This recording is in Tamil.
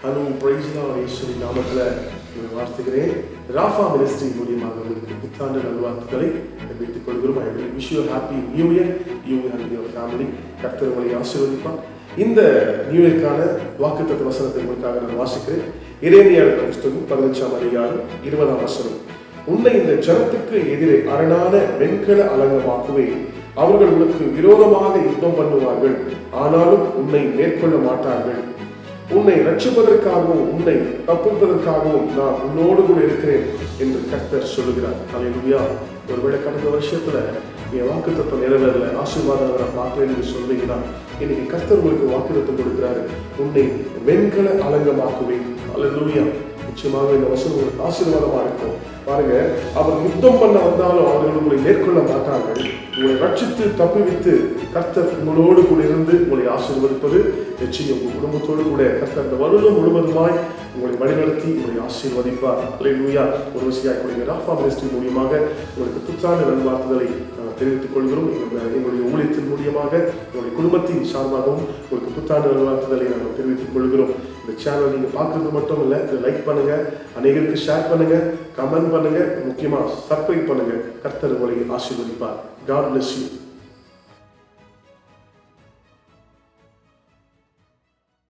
ஹலோ பிரைஸ்லா இயேசுவி நாமத்தில் உங்களை வாழ்த்துகிறேன். ராஃபா மினிஸ்ட்ரி மூலியமாக உங்களுக்கு புத்தாண்டு நல்வாழ்த்துக்களை தெரிவித்துக் கொள்கிறோம். I will wish you happy new year, you and your family. கர்த்தர் உங்களை ஆசீர்வதிப்பார். இந்த நியூ இயர்க்கான வாக்குத்தத்த வசனத்தை உங்களுக்காக நான் வாசிக்கிறேன். எரேமியாவின் புத்தகம் 15ஆம் அதிகாரம் 20ஆம் வசனம். உன்னை இந்த ஜனத்துக்கு எதிரே அரணான வெண்கல அலங்கமாக்குவேன். அவர்கள் உனக்கு விரோதமாக யுத்தம் பண்ணுவார்கள், ஆனாலும் உன்னை மேற்கொள்ள மாட்டார்கள். உன்னை ரட்சிப்பதற்காகவும் உன்னை தப்புவதற்காகவும் நான் உன்னோடு கூட இருக்கிறேன் என்று கர்த்தர் சொல்லுகிறார். அல்லேலூயா. ஒருவேளை கடந்த வருஷத்துல என் வாக்குத்தத்தம் நிறைவேறல, ஆசீர்வாதம் நான் பார்க்கிறேன் என்று சொல்றீங்கன்னா, இன்னைக்கு கர்த்தர் உங்களுக்கு வாக்குத்தத்தம் கொடுக்கிறாரு. உன்னை வெண்கல அலங்கமாக்குவேன். அல்லேலூயா. நிச்சயமாக இந்த வருஷம் உங்களுக்கு ஆசீர்வாதமா இருக்கும். பாருங்க, அவர் யுத்தம் பண்ண வந்தாலும் அவர்கள் உங்களை மேற்கொள்ள மாட்டார்கள். உங்களை ரட்சித்து தப்புவித்து கர்த்தர் உங்களோடு கூட இருந்து உங்களை ஆசீர்வதிப்பது நிச்சயம். உங்கள் குடும்பத்தோடு கூட கர்த்தர் இந்த வருடம் முழுவதுமாய் உங்களை வழிநடத்தி உங்களை ஆசீர்வதிப்பார். அல்லேலூயா. ஒரு விஷயம் கூடிய ராஃபா மினிஸ்ட்ரி மூலியமாக உங்களுக்கு புத்தாண்டு நல்வாழ்த்துதலை தெரிவித்துக் கொள்கிறோம். எங்களுடைய ஊழியத்தின் மூலியமாக உங்களுடைய குடும்பத்தின் சார்பாகவும் உங்களுக்கு புத்தாண்டு நல்வாழ்த்துதலை நாங்கள் தெரிவித்துக் கொள்கிறோம். இந்த சேனல் நீங்க பார்க்கறது மட்டும் இல்லை, இதை லைக் பண்ணுங்க, அநேகருக்கு ஷேர் பண்ணுங்க, கமெண்ட் பண்ணுங்க, முக்கியமா சப்ஸ்கிரைப் பண்ணுங்க. கர்த்தர் உங்களை ஆசீர்வதிப்பார். God bless you.